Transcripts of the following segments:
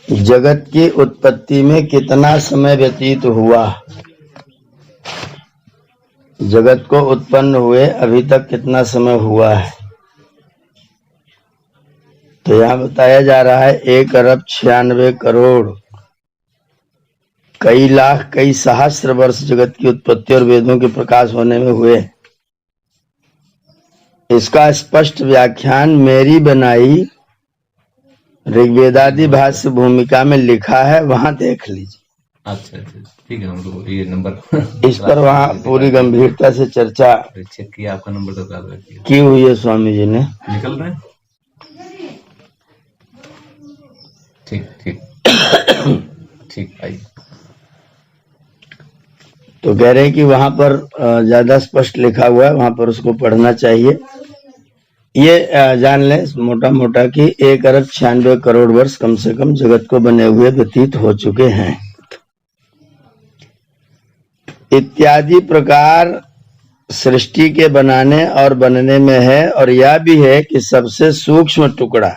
जगत की उत्पत्ति में कितना समय व्यतीत हुआ? जगत को उत्पन्न हुए अभी तक कितना समय हुआ है? तो यहाँ बताया जा रहा है 1,96,00,000,000 कई लाख कई सहस्त्र वर्ष जगत की उत्पत्ति और वेदों के प्रकाश होने में हुए। इसका स्पष्ट व्याख्यान मेरी बनाई ऋग्वेदादि भाष्य भूमिका में लिखा है, वहां देख लीजिए। अच्छा ठीक है, हम लोग ये नंबर इस पर वहाँ पूरी गंभीरता से चर्चा चेक किया, आपका नंबर तो की हुई है स्वामी जी ने। निकल रहे हैं। ठीक ठीक ठीक आइए। तो कह रहे हैं कि वहां पर ज्यादा स्पष्ट लिखा हुआ है, वहां पर उसको पढ़ना चाहिए। ये जान लें मोटा मोटा कि 1,96,00,000,000 वर्ष कम से कम जगत को बने हुए व्यतीत हो चुके हैं। इत्यादि प्रकार सृष्टि के बनाने और बनने में है। और यह भी है कि सबसे सूक्ष्म टुकड़ा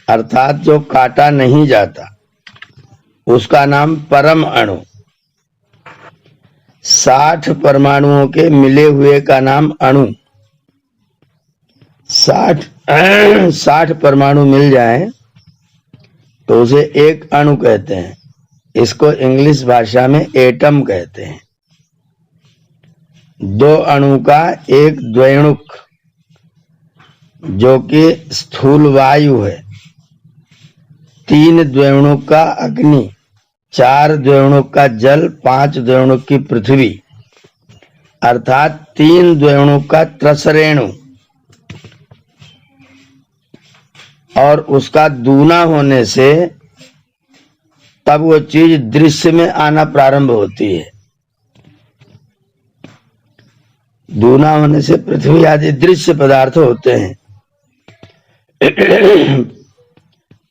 अर्थात जो काटा नहीं जाता उसका नाम परम अणु, 60 परमाणुओं के मिले हुए का नाम अणु। 60 परमाणु मिल जाएं तो उसे एक अणु कहते हैं। इसको इंग्लिश भाषा में एटम कहते हैं। 2 अणु का एक द्वैणुक जो कि स्थूल वायु है, 3 द्वैणुक का अग्नि, 4 द्वैणुक का जल, 5 द्वैणुक की पृथ्वी, अर्थात 3 द्वैणुक का त्रसरेणु, और उसका दूना होने से तब वो चीज दृश्य में आना प्रारंभ होती है। दूना होने से पृथ्वी आदि दृश्य पदार्थ होते हैं।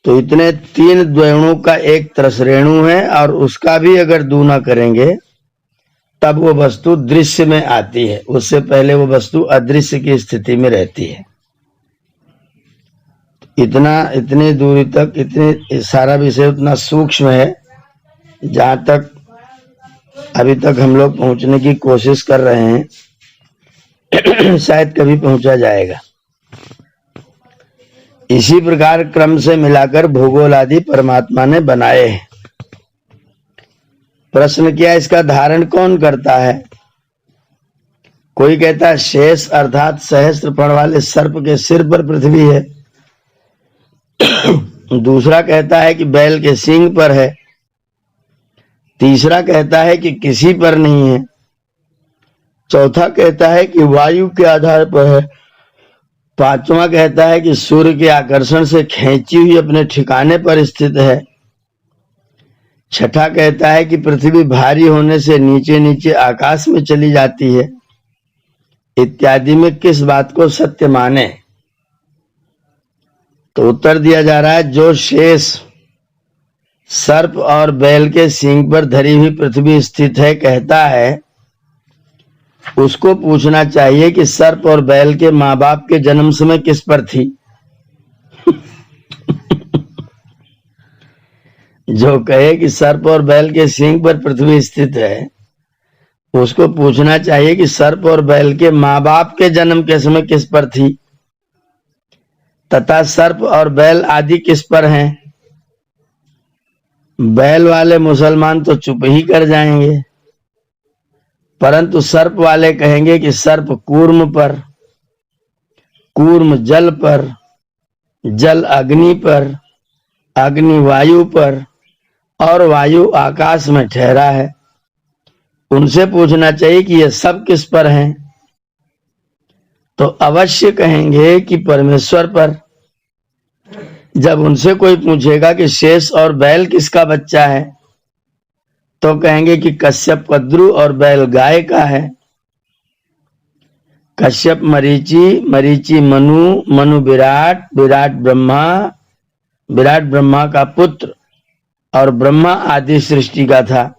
तो इतने 3 द्वैणु का एक त्रसरेणु है और उसका भी अगर दूना करेंगे तब वो वस्तु दृश्य में आती है। उससे पहले वो वस्तु अदृश्य की स्थिति में रहती है। इतनी दूरी तक इतने सारा विषय उतना सूक्ष्म है जहां तक अभी तक हम लोग पहुंचने की कोशिश कर रहे हैं। शायद कभी पहुंचा जाएगा। इसी प्रकार क्रम से मिलाकर भूगोल आदि परमात्मा ने बनाए हैं। प्रश्न किया इसका धारण कौन करता है? कोई कहता है शेष अर्थात सहस्त्र फण वाले सर्प के सिर पर पृथ्वी है। दूसरा कहता है कि बैल के सींग पर है। तीसरा कहता है कि किसी पर नहीं है। चौथा कहता है कि वायु के आधार पर है। पांचवा कहता है कि सूर्य के आकर्षण से खींची हुई अपने ठिकाने पर स्थित है। छठा कहता है कि पृथ्वी भारी होने से नीचे नीचे आकाश में चली जाती है। इत्यादि में किस बात को सत्य माने? तो उत्तर दिया जा रहा है जो शेष सर्प और बैल के सींग पर धरी हुई पृथ्वी स्थित है कहता है, उसको पूछना चाहिए कि सर्प और बैल के माँ बाप के जन्म समय किस पर थी? जो कहे कि सर्प और बैल के सींग पर पृथ्वी स्थित है, उसको पूछना चाहिए कि सर्प और बैल के माँ बाप के जन्म के समय किस पर थी, तथा सर्प और बैल आदि किस पर हैं। बैल वाले मुसलमान तो चुप ही कर जाएंगे, परंतु सर्प वाले कहेंगे कि सर्प कूर्म पर, कूर्म जल पर, जल अग्नि पर, अग्नि वायु पर और वायु आकाश में ठहरा है। उनसे पूछना चाहिए कि ये सब किस पर हैं, तो अवश्य कहेंगे कि परमेश्वर पर। जब उनसे कोई पूछेगा कि शेष और बैल किसका बच्चा है, तो कहेंगे कि कश्यप कद्रु और बैल गाय का है। कश्यप मरीचि, मरीचि मनु, मनु विराट, विराट ब्रह्मा, विराट ब्रह्मा का पुत्र और ब्रह्मा आदि सृष्टि का था।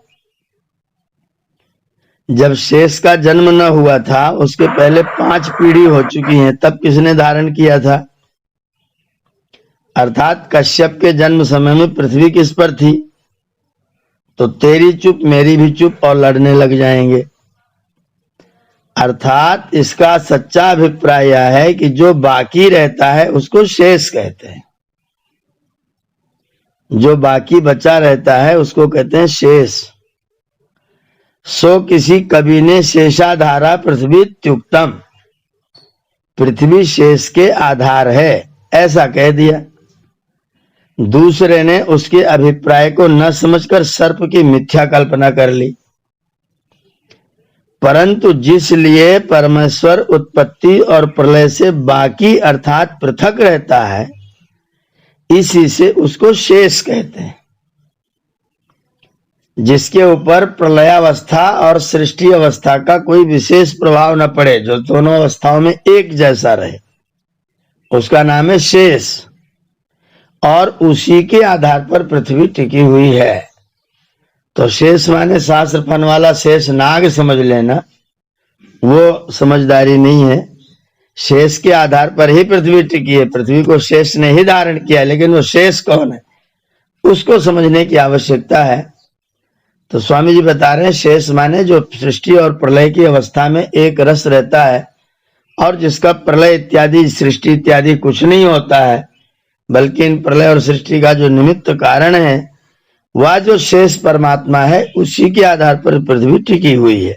जब शेष का जन्म न हुआ था उसके पहले 5 पीढ़ी हो चुकी हैं, तब किसने धारण किया था? अर्थात कश्यप के जन्म समय में पृथ्वी किस पर थी, तो तेरी चुप मेरी भी चुप और लड़ने लग जाएंगे। अर्थात इसका सच्चा अभिप्राय यह है कि जो बाकी रहता है उसको शेष कहते हैं, जो बाकी बचा रहता है उसको कहते हैं शेष। सो किसी कवि ने शेषाधारा पृथ्वी त्युक्तम, पृथ्वी शेष के आधार है, ऐसा कह दिया। दूसरे ने उसके अभिप्राय को न समझकर सर्प की मिथ्या कल्पना कर ली। परंतु जिसलिए परमेश्वर उत्पत्ति और प्रलय से बाकी अर्थात पृथक रहता है, इसी से उसको शेष कहते हैं। जिसके ऊपर प्रलयावस्था और सृष्टि अवस्था का कोई विशेष प्रभाव न पड़े, जो दोनों अवस्थाओं में एक जैसा रहे, उसका नाम है शेष। और उसी के आधार पर पृथ्वी टिकी हुई है। तो शेष माने शास्त्र फन वाला शेष नाग समझ लेना, वो समझदारी नहीं है। शेष के आधार पर ही पृथ्वी टिकी है, पृथ्वी को शेष ने ही धारण किया, लेकिन वो शेष कौन है उसको समझने की आवश्यकता है। तो स्वामी जी बता रहे हैं शेष माने जो सृष्टि और प्रलय की अवस्था में एक रस रहता है, और जिसका प्रलय इत्यादि सृष्टि इत्यादि कुछ नहीं होता है, बल्कि इन प्रलय और सृष्टि का जो निमित्त कारण है वह जो शेष परमात्मा है, उसी के आधार पर पृथ्वी टिकी हुई है।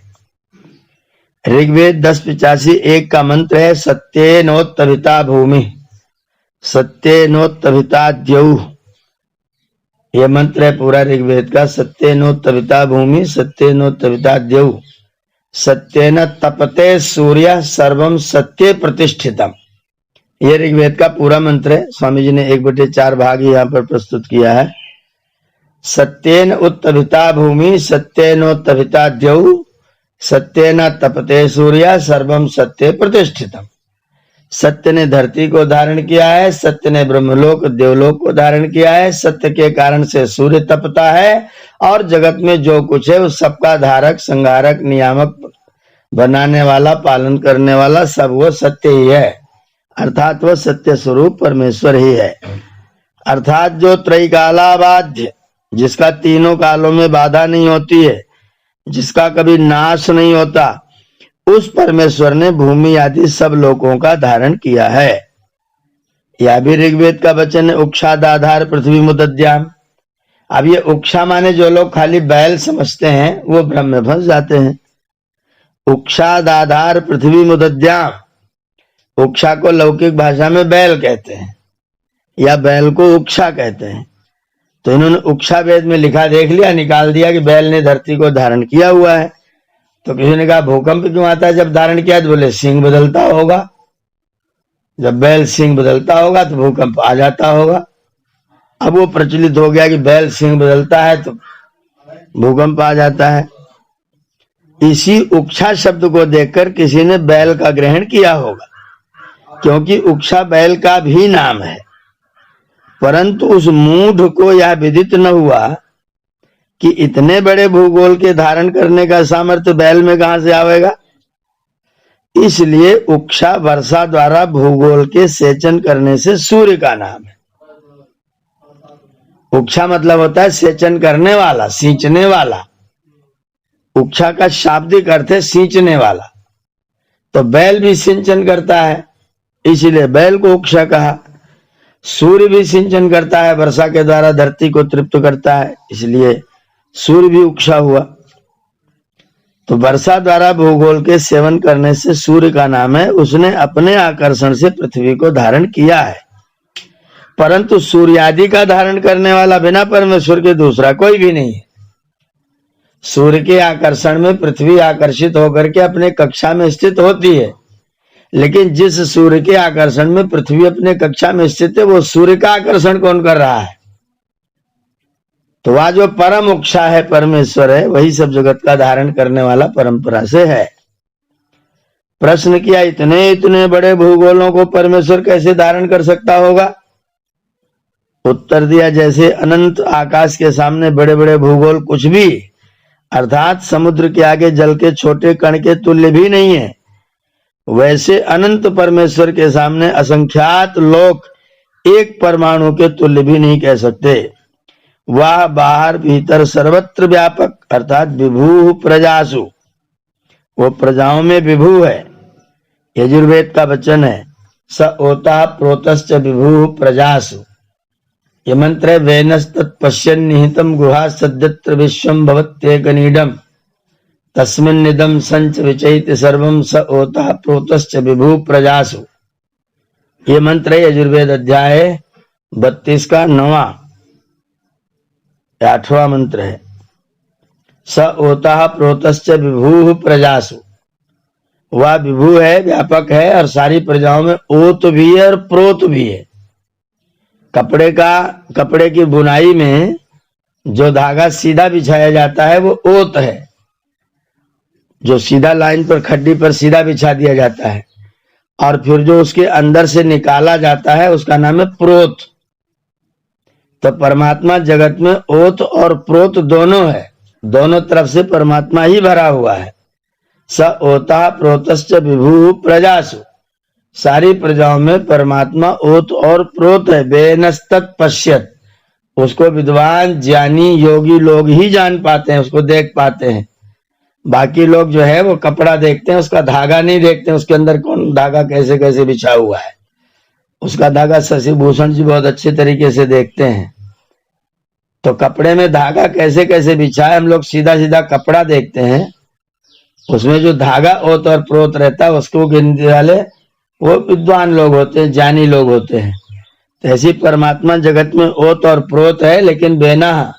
ऋग्वेद 10:85 का मंत्र है, सत्येनोत्तभिता भूमि सत्येनोत्तभिता द्यौः। यह मंत्र है पूरा ऋग्वेद का, सत्येनोत्तभिता भूमि सत्येनोत्तभिता द्यौः, सत्येन तपते सूर्य सर्वम सत्ये प्रतिष्ठितम। यह ऋग्वेद का पूरा मंत्र है। स्वामी जी ने 1/4 भाग यहाँ पर प्रस्तुत किया है। सत्येन उत्तभिता भूमि सत्येनोत्तभिता द्यौः, सत्येन तपते सूर्य सर्वम सत्ये प्रतिष्ठितम। सत्य ने धरती को धारण किया है, सत्य ने ब्रह्मलोक देवलोक को धारण किया है, सत्य के कारण से सूर्य तपता है, और जगत में जो कुछ है उस सबका धारक संहारक नियामक बनाने वाला पालन करने वाला सब वो सत्य ही है। अर्थात वह सत्य स्वरूप परमेश्वर ही है। अर्थात जो त्रैकालाबाध्य, जिसका तीनों कालों में बाधा नहीं होती है, जिसका कभी नाश नहीं होता, उस परमेश्वर ने भूमि आदि सब लोकों का धारण किया है। यह भी ऋग्वेद का वचन है, उक्षादाधार पृथ्वी मुदद्याम। अब ये उक्षा माने जो लोग खाली बैल समझते हैं वो भ्रम में फंस जाते हैं। उक्षादाधार पृथ्वी मुदद्याम, उक्षा को लौकिक भाषा में बैल कहते हैं या बैल को उक्षा कहते हैं। तो इन्होंने उक्षा वेद में लिखा देख लिया, निकाल दिया कि बैल ने धरती को धारण किया हुआ है। तो किसी ने कहा भूकंप क्यों आता है जब धारण किया, तो बोले सिंह बदलता होगा, जब बैल सिंह बदलता होगा तो भूकंप आ जाता होगा। अब वो प्रचलित हो गया कि बैल सिंह बदलता है तो भूकंप आ जाता है। इसी उक्षा शब्द को देखकर किसी ने बैल का ग्रहण किया होगा, क्योंकि उक्षा बैल का भी नाम है। परंतु उस मूढ़ को यह विदित न हुआ कि इतने बड़े भूगोल के धारण करने का सामर्थ्य बैल में कहां से आवेगा। इसलिए उक्षा वर्षा द्वारा भूगोल के सेचन करने से सूर्य का नाम है। उक्षा मतलब होता है सेचन करने वाला, सींचने वाला। उक्षा का शाब्दिक अर्थ है सींचने वाला। तो बैल भी सिंचन करता है, इसलिए बैल को उक्षा कहा। सूर्य भी सिंचन करता है, वर्षा के द्वारा धरती को तृप्त करता है, इसलिए सूर्य भी उक्षा हुआ। तो वर्षा द्वारा भूगोल के सेवन करने से सूर्य का नाम है। उसने अपने आकर्षण से पृथ्वी को धारण किया है, परंतु सूर्य आदि का धारण करने वाला बिना परमेश्वर के दूसरा कोई भी नहीं है। सूर्य के आकर्षण में पृथ्वी आकर्षित होकर के अपने कक्षा में स्थित होती है, लेकिन जिस सूर्य के आकर्षण में पृथ्वी अपने कक्षा में स्थित है, वो सूर्य का आकर्षण कौन कर रहा है। तो वह जो परम उक्षा है परमेश्वर है, वही सब जगत का धारण करने वाला परंपरा से है। प्रश्न किया इतने इतने बड़े भूगोलों को परमेश्वर कैसे धारण कर सकता होगा। उत्तर दिया जैसे अनंत आकाश के सामने बड़े बड़े भूगोल कुछ भी, अर्थात समुद्र के आगे जल के छोटे कण के तुल्य भी नहीं है, वैसे अनंत परमेश्वर के सामने असंख्यात लोक एक परमाणु के तुल्य भी नहीं कह सकते। वह बाहर भीतर सर्वत्र व्यापक अर्थात विभु प्रजासु, वो प्रजाओं में विभु है। यजुर्वेद का वचन है, स ओता प्रोतश्च विभु प्रजासु। ये मंत्र है, वेनस्तत्पश्यन् निहितं गुहा सद्यत्र विश्वं भवत्येकनीडम् तस्मिन्निदं संच विचैति सर्वं स ओता प्रोतश्च विभु प्रजासु। ये मंत्र है यजुर्वेद अध्याय 32 का 9वां 8वां मंत्र है। स ओता प्रोतश्च विभु प्रजासु, वह विभु है, व्यापक है और सारी प्रजाओं में ओत भी है और प्रोत भी है। कपड़े की बुनाई में जो धागा सीधा बिछाया जाता है वो ओत है, जो सीधा लाइन पर खड्डी पर सीधा बिछा दिया जाता है, और फिर जो उसके अंदर से निकाला जाता है उसका नाम है प्रोत। तो परमात्मा जगत में ओत और प्रोत दोनों है, दोनों तरफ से परमात्मा ही भरा हुआ है। स ओता प्रोतश्च विभु प्रजासु, सारी प्रजाओं में परमात्मा ओत और प्रोत है। बेनस्तत् पश्यत, उसको विद्वान ज्ञानी योगी लोग ही जान पाते हैं, उसको देख पाते हैं। बाकी लोग जो है वो कपड़ा देखते हैं, उसका धागा नहीं देखते हैं, उसके अंदर कौन धागा कैसे कैसे बिछा हुआ है। उसका धागा शशि भूषण जी बहुत अच्छे तरीके से देखते हैं। तो कपड़े में धागा कैसे कैसे बिछा है, हम लोग सीधा सीधा कपड़ा देखते हैं, उसमें जो धागा ओत और प्रोत रहता है उसको गिनने वाले वो विद्वान लोग होते हैं, ज्ञानी लोग होते हैं। तो ऐसी परमात्मा जगत में ओत और प्रोत है, लेकिन बेना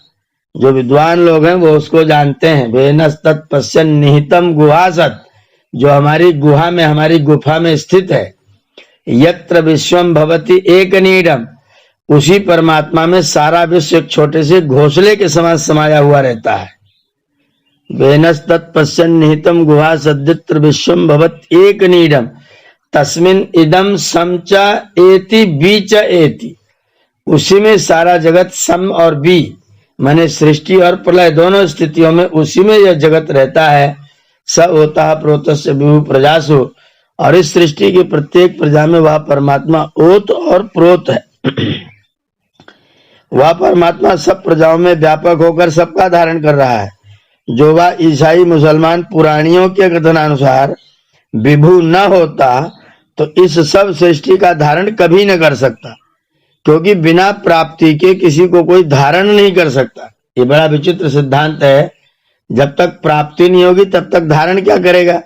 जो विद्वान लोग हैं वो उसको जानते हैं। बेनस्तत् पश्यन् निहितं गुहासत्, जो हमारी गुहा में, हमारी गुफा में स्थित है। यत्र विश्वम भवति एकनीडम, उसी परमात्मा में सारा विश्व एक छोटे से घोंसले के समान समाया हुआ रहता है। वेनस्तत् पश्यन् निहितं गुहा सद्यत्र विश्वम भवति एकनीडम तस्मिन् इदम समच एति बीच एति, उसी में सारा जगत सम और बी माने सृष्टि और प्रलय दोनों स्थितियों में उसी में यह जगत रहता है। स ओता प्रोतश्च विभु प्रजासु, और इस सृष्टि की प्रत्येक प्रजा में वह परमात्मा ओत और प्रोत है। वह परमात्मा सब प्रजाओं में व्यापक होकर सबका धारण कर रहा है। जो वह ईसाई मुसलमान पुराणियों के कथनानुसार विभु न होता तो इस सब सृष्टि का धारण कभी न कर सकता, क्योंकि बिना प्राप्ति के किसी को कोई धारण नहीं कर सकता। ये बड़ा विचित्र सिद्धांत है, जब तक प्राप्ति नहीं होगी तब तक धारण क्या करेगा।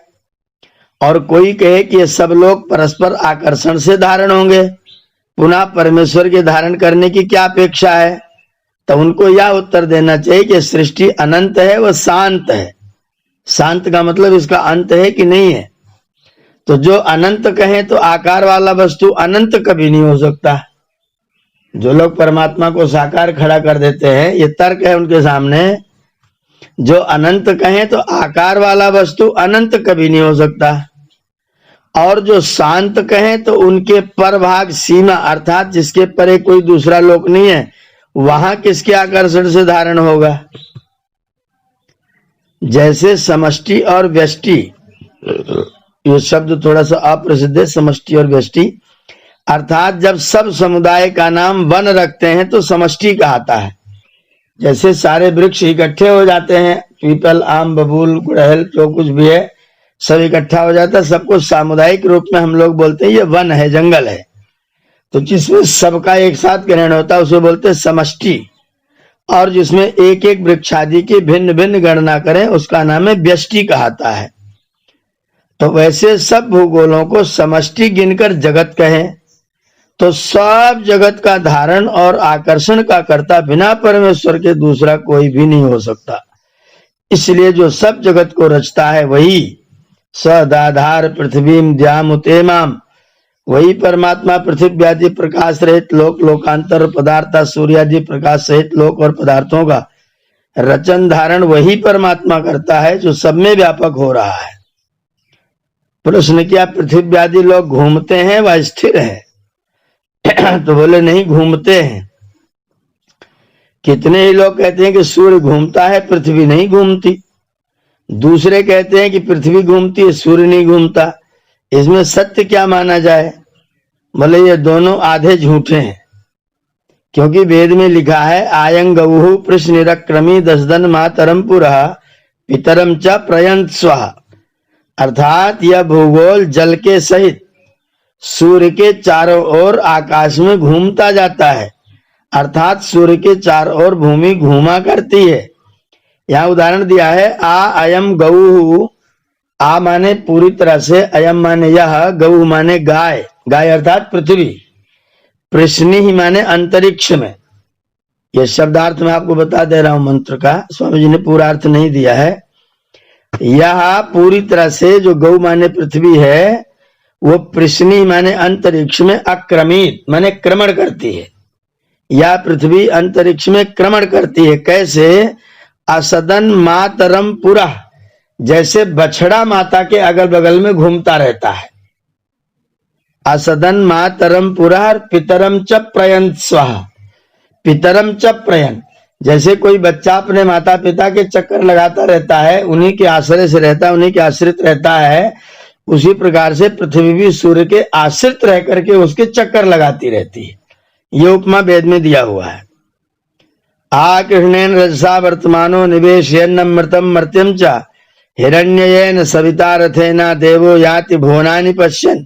और कोई कहे कि ये सब लोग परस्पर आकर्षण से धारण होंगे, पुनः परमेश्वर के धारण करने की क्या अपेक्षा है, तो उनको यह उत्तर देना चाहिए कि सृष्टि अनंत है, वह शांत है। शांत का मतलब इसका अंत है कि नहीं है। तो जो अनंत कहें तो आकार वाला वस्तु अनंत कभी नहीं हो सकता। जो लोग परमात्मा को साकार खड़ा कर देते हैं, ये तर्क है उनके सामने, जो अनंत कहें तो आकार वाला वस्तु अनंत कभी नहीं हो सकता, और जो शांत कहें तो उनके परभाग सीमा अर्थात जिसके परे कोई दूसरा लोक नहीं है, वहां किसके आकर्षण से धारण होगा। जैसे समष्टि और व्यष्टि, ये शब्द थोड़ा सा अप्रसिद्ध है, समष्टि और व्यष्टि, अर्थात जब सब समुदाय का नाम वन रखते हैं तो समष्टि कहता है। जैसे सारे वृक्ष इकट्ठे हो जाते हैं, पीपल आम बबूल गुड़हल जो कुछ भी है सब इकट्ठा हो जाता है, सबको सामुदायिक रूप में हम लोग बोलते हैं ये वन है, जंगल है। तो जिसमें सबका एक साथ ग्रहण होता है उसे बोलते हैं समष्टि, और जिसमें एक एक वृक्षादि की भिन्न भिन्न गणना करें उसका नाम है व्यष्टि कहता है। तो वैसे सब भूगोलों को समष्टि गिनकर जगत कहें तो सब जगत का धारण और आकर्षण का कर्ता बिना परमेश्वर के दूसरा कोई भी नहीं हो सकता। इसलिए जो सब जगत को रचता है वही सदाधार पृथ्वीम द्यामुतेमाम, वही परमात्मा पृथ्वी आदि प्रकाश रहित लोक लोकांतर पदार्थ सूर्यादि प्रकाश सहित लोक और पदार्थों का रचन धारण वही परमात्मा करता है जो सब में व्यापक हो रहा है। प्रश्न किया पृथ्वी आदि लोग घूमते हैं व स्थिर है? तो बोले नहीं घूमते हैं। कितने ही लोग कहते हैं कि सूर्य घूमता है पृथ्वी नहीं घूमती, दूसरे कहते हैं कि पृथ्वी घूमती है सूर्य नहीं घूमता। इसमें सत्य क्या माना जाए? बोले ये दोनों आधे झूठे हैं। क्योंकि वेद में लिखा है आयं गौः पृष्ठनिरक्रमी दशदन मातरम पुरः पितरम च प्रयंत स्वः, अर्थात यह भूगोल जल के सहित सूर्य के चारों ओर आकाश में घूमता जाता है, अर्थात सूर्य के चारों ओर भूमि घूमा करती है। यहाँ उदाहरण दिया है आ अयम गौः, आ माने पूरी तरह से, अयम माने यह, गौः माने गाय, गाय अर्थात पृथ्वी, पृष्णी ही माने अंतरिक्ष में। यह शब्दार्थ मैं आपको बता दे रहा हूं मंत्र का, स्वामी जी ने पूरा अर्थ नहीं दिया है। यह पूरी तरह से जो गौ माने पृथ्वी है वो पृष्णी माने अंतरिक्ष में अक्रमित माने क्रमण करती है। यह पृथ्वी अंतरिक्ष में क्रमण करती है। कैसे? असदन मातरम पुरः, जैसे बछड़ा माता के अगल बगल में घूमता रहता है। असदन मातरम पुरः पितरम च प्रयंत स्वः, पितरम च प्रयंत, जैसे कोई बच्चा अपने माता पिता के चक्कर लगाता रहता है, उन्हीं के आश्रय से रहता है, उन्हीं के आश्रित रहता है, उसी प्रकार से पृथ्वी भी सूर्य के आश्रित रह करके उसके चक्कर लगाती रहती है। ये उपमा वेद में दिया हुआ है। आ कृष्णेन रजसा वर्तमानो निवेशयन् अमृतम मर्त्यम च हिरण्ययेन सविता रथेन देवो याति भुवनानि पश्यन्।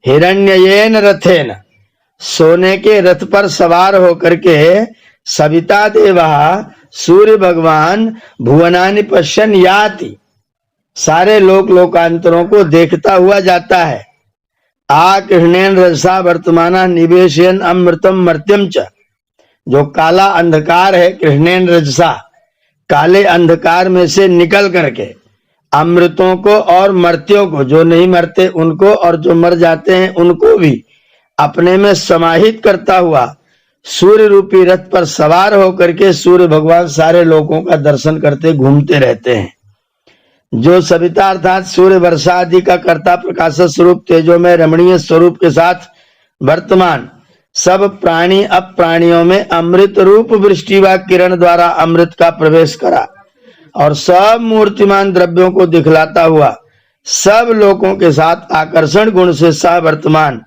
हिरण्ययेन रथेन, सोने के रथ पर सवार होकर के सविता देवा, सूर्य भगवान, भुवनानि पश्यन् याति, सारे लोक लोकांतरों को देखता हुआ जाता है। आ कृष्णेन रजसा वर्तमाना निवेशयन् अमृतम मर्त्यम च, जो काला अंधकार है, कृष्णेन रजसा, काले अंधकार में से निकल करके अमृतों को और मर्त्यों को, जो नहीं मरते उनको और जो मर जाते हैं उनको भी अपने में समाहित करता हुआ सूर्य रूपी रथ पर सवार होकर के सूर्य भगवान सारे लोगों का दर्शन करते घूमते रहते हैं। जो सविता अर्थात सूर्य वर्षा आदि का कर्ता प्रकाश स्वरूप तेजो में रमणीय स्वरूप के साथ वर्तमान सब प्राणी अप्राणियों में अमृत रूप वृष्टि व किरण द्वारा अमृत का प्रवेश करा और सब मूर्तिमान द्रव्यों को दिखलाता हुआ सब लोगों के साथ आकर्षण गुण से सह वर्तमान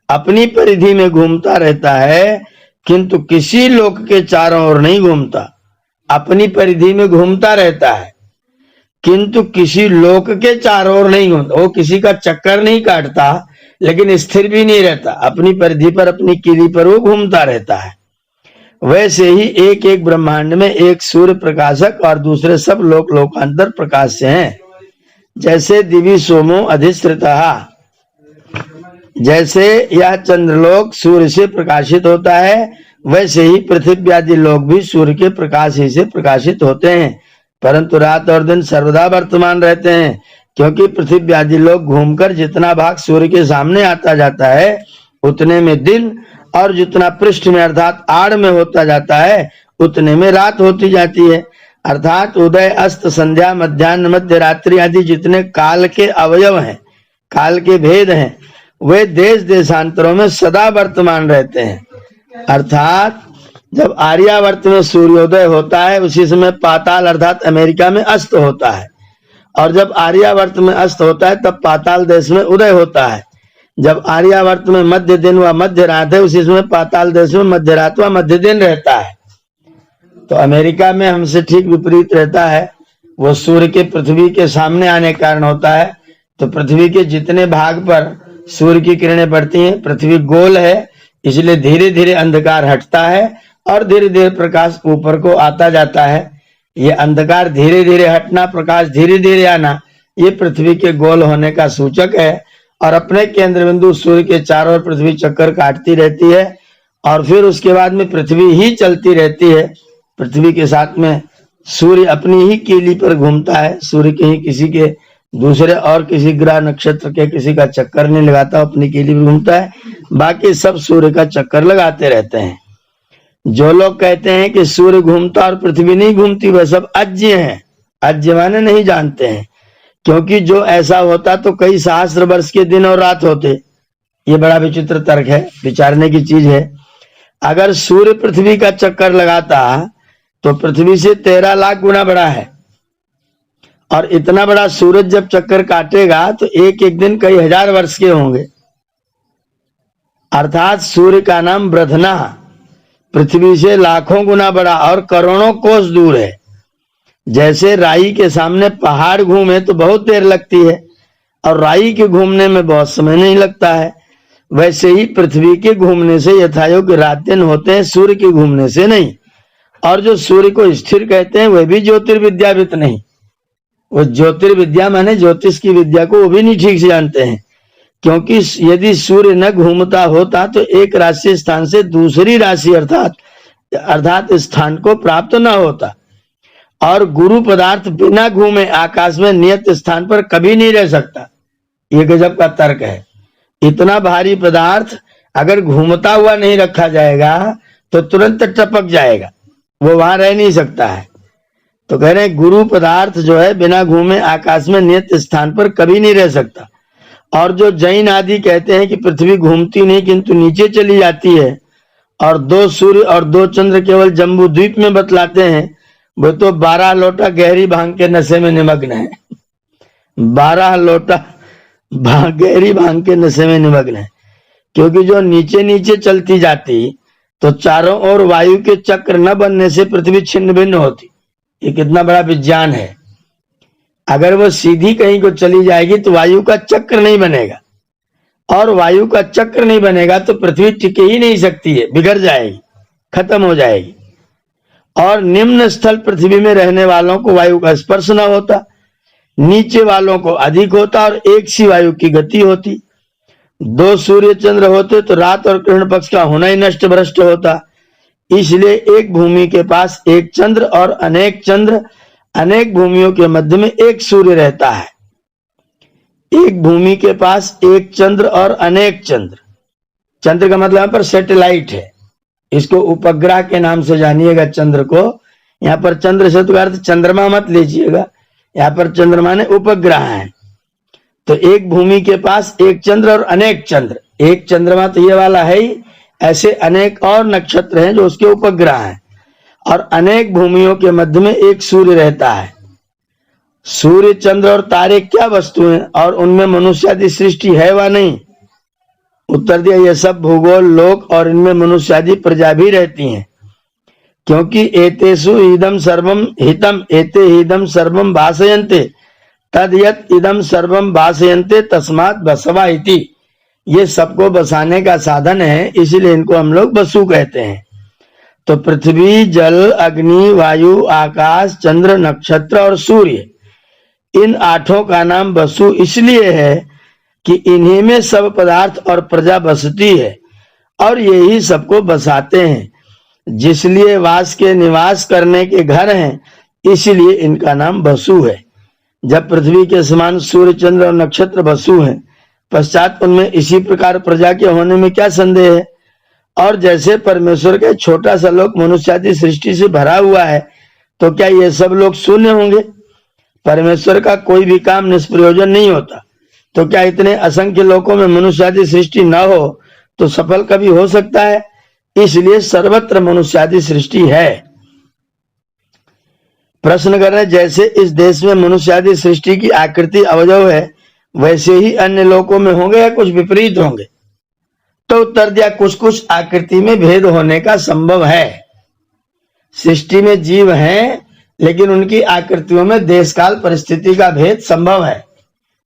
अपनी परिधि में घूमता रहता है, किंतु किसी लोक के चारों ओर नहीं घूमता। अपनी परिधि में घूमता रहता है किंतु किसी लोक के चारों ओर नहीं घूमता। वो किसी का चक्कर नहीं काटता, लेकिन स्थिर भी नहीं रहता, अपनी परिधि पर अपनी किली पर वो घूमता रहता है। वैसे ही एक एक ब्रह्मांड में एक सूर्य प्रकाशक और दूसरे सब लोक लोकांतर प्रकाश से हैं। जैसे दिवि सोमो अधिश्रितः, जैसे यह चंद्रलोक सूर्य से प्रकाशित होता है, वैसे ही पृथ्वी आदि लोग भी सूर्य के प्रकाश ही से प्रकाशित होते हैं, परंतु रात और दिन सर्वदा वर्तमान रहते हैं, क्योंकि पृथ्वी आदि लोग घूमकर जितना भाग सूर्य के सामने आता जाता है उतने में दिन, और जितना पृष्ठ में अर्थात आड़ में होता जाता है उतने में रात होती जाती है। अर्थात उदय अस्त संध्या मध्याह्न मध्य रात्रि आदि जितने काल के अवयव हैं, काल के भेद हैं, वे देश देशांतरों में सदा वर्तमान रहते हैं। अर्थात जब आर्यावर्त में सूर्योदय होता है उसी समय पाताल अर्थात अमेरिका में अस्त होता है, और जब आर्यावर्त में अस्त होता है तब पाताल देश में उदय होता है। जब आर्यावर्त में मध्य दिन व मध्य रात है उसी समय पाताल देश में मध्य रात व मध्य दिन रहता है। तो अमेरिका में हमसे ठीक विपरीत रहता है, वो सूर्य के पृथ्वी के सामने आने के कारण होता है। तो पृथ्वी के जितने भाग पर सूर्य की किरणें पड़ती हैं, पृथ्वी गोल है इसलिए धीरे धीरे अंधकार हटता है और धीरे धीरे प्रकाश ऊपर को आता जाता है। ये अंधकार धीरे धीरे हटना, प्रकाश धीरे धीरे आना, ये पृथ्वी के गोल होने का सूचक है। और अपने केंद्र बिंदु सूर्य के चारों ओर पृथ्वी चक्कर काटती रहती है और फिर उसके बाद में पृथ्वी ही चलती रहती है। पृथ्वी के साथ में सूर्य अपनी ही कीली पर घूमता है, सूर्य के ही किसी के दूसरे और किसी ग्रह नक्षत्र के किसी का चक्कर नहीं लगाता, अपनी कीली पर घूमता है। बाकी सब सूर्य का चक्कर लगाते रहते हैं। जो लोग कहते हैं कि सूर्य घूमता और पृथ्वी नहीं घूमती, वह सब अज्ञ हैं। अज्ञ माने नहीं जानते हैं, क्योंकि जो ऐसा होता तो कई सहस्त्र वर्ष के दिन और रात होते। ये बड़ा विचित्र तर्क है, विचारने की चीज है। अगर सूर्य पृथ्वी का चक्कर लगाता तो पृथ्वी से 13 लाख गुना बड़ा है, और इतना बड़ा सूरज जब चक्कर काटेगा तो एक एक दिन कई हजार वर्ष के होंगे। अर्थात सूर्य का नाम ब्रधना, पृथ्वी से लाखों गुना बड़ा और करोड़ों कोस दूर है। जैसे राई के सामने पहाड़ घूमे तो बहुत देर लगती है और राई के घूमने में बहुत समय नहीं लगता है, वैसे ही पृथ्वी के घूमने से यथायोग्य रात दिन होते हैं, सूर्य के घूमने से नहीं। और जो सूर्य को स्थिर कहते हैं वह भी ज्योतिर्विद्याविद नहीं, वो ज्योतिर्विद्या माने ज्योतिष की विद्या को वो भी नहीं ठीक से जानते हैं, क्योंकि यदि सूर्य न घूमता होता तो एक राशि स्थान से दूसरी राशि अर्थात स्थान को प्राप्त न होता। और गुरु पदार्थ बिना घूमे आकाश में नियत स्थान पर कभी नहीं रह सकता। ये गजब का तर्क है। इतना भारी पदार्थ अगर घूमता हुआ नहीं रखा जाएगा तो तुरंत टपक जाएगा, वो वहां रह नहीं सकता है। तो कह रहे हैं गुरु पदार्थ जो है बिना घूमे आकाश में नियत स्थान पर कभी नहीं रह सकता। और जो जैन आदि कहते हैं कि पृथ्वी घूमती नहीं किंतु नीचे चली जाती है और 2 सूर्य और 2 चंद्र केवल जम्बू द्वीप में बतलाते हैं, वो तो 12 लोटा गहरी भांग के नशे में निमग्न है। 12 लोटा गहरी भांग के नशे में निमग्न है, क्योंकि जो नीचे नीचे चलती जाती तो चारों ओर वायु के चक्र न बनने से पृथ्वी छिन्न भिन्न होती। ये कितना बड़ा विज्ञान है। अगर वो सीधी कहीं को चली जाएगी तो वायु का चक्र नहीं बनेगा, और वायु का चक्र नहीं बनेगा तो पृथ्वी टिके ही नहीं सकती है, बिगड़ जाएगी, खत्म हो जाएगी। और निम्न स्थल पृथ्वी में रहने वालों को वायु का स्पर्श न होता, नीचे वालों को अधिक होता और एक सी वायु की गति होती। 2 सूर्य चंद्र होते तो रात और कृष्ण पक्ष का होना ही नष्ट भ्रष्ट होता। इसलिए एक भूमि के पास एक चंद्र और अनेक चंद्र, अनेक भूमियों के मध्य में एक सूर्य रहता है। एक भूमि के पास एक चंद्र और अनेक चंद्र, चंद्र का मतलब यहाँ पर सैटेलाइट है, इसको उपग्रह के नाम से जानिएगा। चंद्र को यहाँ पर चंद्र शब्द का अर्थ चंद्रमा मत लीजिएगा, यहाँ पर चंद्रमा ने उपग्रह है। तो एक भूमि के पास एक चंद्र और अनेक चंद्र, एक चंद्रमा तो ये वाला है ही, ऐसे अनेक और नक्षत्र हैं जो उसके उपग्रह हैं। और अनेक भूमियों के मध्य में एक सूर्य रहता है। सूर्य चंद्र और तारे क्या वस्तु हैं और उनमें मनुष्य आदि सृष्टि है वा नहीं? उत्तर दिया, ये सब भूगोल लोक और इनमें मनुष्य आदि प्रजा भी रहती हैं, क्योंकि एतेषु इदम सर्वम हितम एते हिदम सर्वम भासयन्ते तद यत् इदम सर्वम भासयन्ते तस्मात् बसवा इति। ये सबको बसाने का साधन है, इसलिए इनको हम लोग बसु कहते हैं। तो पृथ्वी, जल, अग्नि, वायु, आकाश, चंद्र, नक्षत्र और सूर्य, इन 8 का नाम बसु इसलिए है कि इन्हीं में सब पदार्थ और प्रजा बसती है और यही सबको बसाते हैं। जिसलिए वास के निवास करने के घर हैं, इसलिए इनका नाम बसु है। जब पृथ्वी के समान सूर्य, चंद्र और नक्षत्र बसु हैं, पश्चात उनमें इसी प्रकार प्रजा के होने में क्या संदेह है? और जैसे परमेश्वर का छोटा सा लोक मनुष्य आदि सृष्टि से भरा हुआ है, तो क्या ये सब लोग शून्य होंगे? परमेश्वर का कोई भी काम निष्प्रयोजन नहीं होता। तो क्या इतने असंख्य लोकों में मनुष्य आदि सृष्टि न हो तो सफल कभी हो सकता है? इसलिए सर्वत्र मनुष्य आदि सृष्टि है। प्रश्न कर रहे, जैसे इस देश में मनुष्य आदि सृष्टि की आकृति अवयव है, वैसे ही अन्य लोकों में होंगे या कुछ विपरीत होंगे? तो उत्तर दिया, कुछ कुछ आकृति में भेद होने का संभव है। सृष्टि में जीव हैं, लेकिन उनकी आकृतियों में देश काल परिस्थिति का भेद संभव है।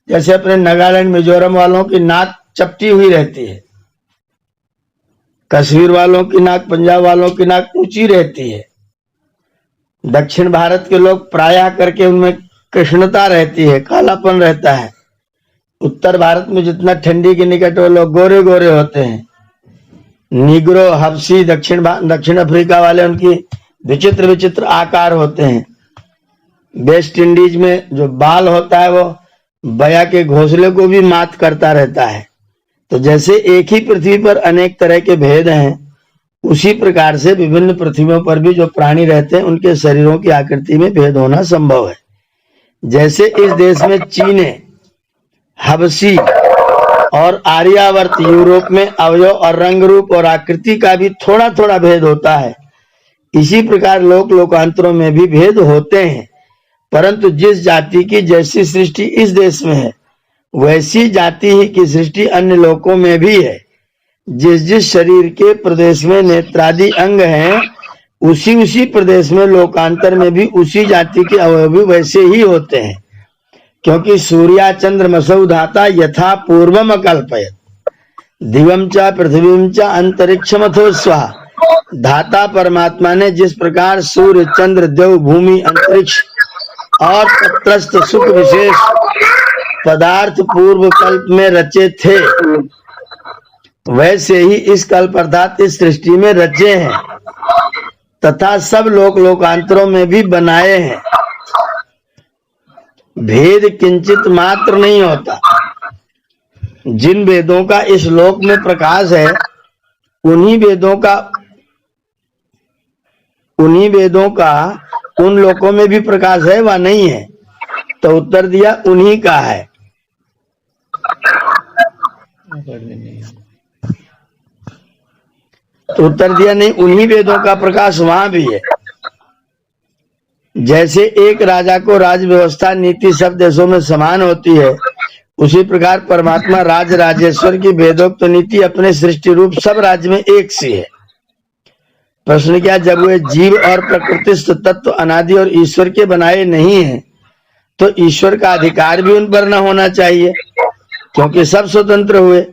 जैसे अपने नागालैंड मिजोरम वालों की नाक चपटी हुई रहती है, कश्मीर वालों की नाक, पंजाब वालों की नाक ऊंची रहती है। दक्षिण भारत के लोग प्रायः करके उनमें कृष्णता रहती है, कालापन रहता है। उत्तर भारत में जितना ठंडी के निकट वो लोग गोरे गोरे होते हैं। निग्रो, हबसी, दक्षिण अफ्रीका वाले, उनकी विचित्र विचित्र आकार होते हैं। वेस्ट इंडीज में जो बाल होता है वो बया के घोंसले को भी मात करता रहता है। तो जैसे एक ही पृथ्वी पर अनेक तरह के भेद हैं, उसी प्रकार से विभिन्न पृथ्वियों पर भी जो प्राणी रहते हैं उनके शरीरों की आकृति में भेद होना संभव है। जैसे इस देश में चीने, हबसी और आर्यावर्त यूरोप में अवयव और रंग रूप और आकृति का भी थोड़ा थोड़ा भेद होता है, इसी प्रकार लोक लोकांतरों में भी भेद होते हैं। परंतु जिस जाति की जैसी सृष्टि इस देश में है, वैसी जाति ही की सृष्टि अन्य लोकों में भी है। जिस जिस शरीर के प्रदेश में नेत्रादि अंग हैं, उसी उसी प्रदेश में लोकांतर में भी उसी जाति के अवयव भी वैसे ही होते हैं। क्योंकि सूर्या चंद्रमसौ धाता यथा पूर्वम अकल्पयत दिवम च पृथ्वीम च अंतरिक्षमथो स्वाहा। धाता परमात्मा ने जिस प्रकार सूर्य चंद्र देव भूमि अंतरिक्ष और तत्रस्थ सुख विशेष पदार्थ पूर्व कल्प में रचे थे, वैसे ही इस कल्प अर्थात इस सृष्टि में रचे हैं तथा सब लोक लोकांतरों में भी बनाए हैं। भेद किंचित मात्र नहीं होता। जिन वेदों का इस लोक में प्रकाश है, उन्हीं वेदों का उन लोकों में भी प्रकाश है व नहीं है? तो उत्तर दिया उन्हीं का है। तो उत्तर दिया नहीं, उन्हीं वेदों का प्रकाश वहां भी है। जैसे एक राजा को राज व्यवस्था नीति सब देशों में समान होती है, उसी प्रकार परमात्मा राज राजेश्वर की वेदोक्त नीति अपने सृष्टि रूप सब राज्य में एक सी है। प्रश्न क्या, जब वे जीव और प्रकृतिस्थ तत्व अनादि और ईश्वर के बनाए नहीं हैं, तो ईश्वर का अधिकार भी उन पर न होना चाहिए, क्योंकि सब स्वतंत्र हुए?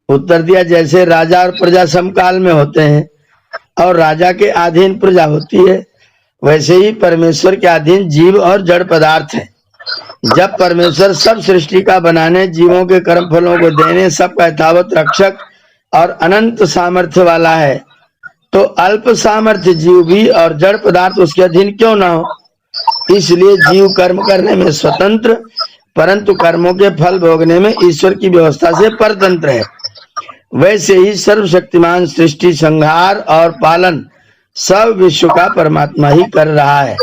उत्तर दिया, जैसे राजा और प्रजा समकाल में होते हैं और राजा के अधीन प्रजा होती है, वैसे ही परमेश्वर के अधीन जीव और जड़ पदार्थ हैं। जब परमेश्वर सब सृष्टि का बनाने, जीवों के कर्म फलों को देने, सबका यथावत रक्षक और अनंत सामर्थ्य वाला है, तो अल्प सामर्थ्य जीव भी और जड़ पदार्थ उसके अधीन क्यों ना हो? इसलिए जीव कर्म करने में स्वतंत्र, परंतु कर्मों के फल भोगने में ईश्वर की व्यवस्था से परतंत्र है। वैसे ही सर्वशक्तिमान सृष्टि, संहार और पालन सब विश्व का परमात्मा ही कर रहा है।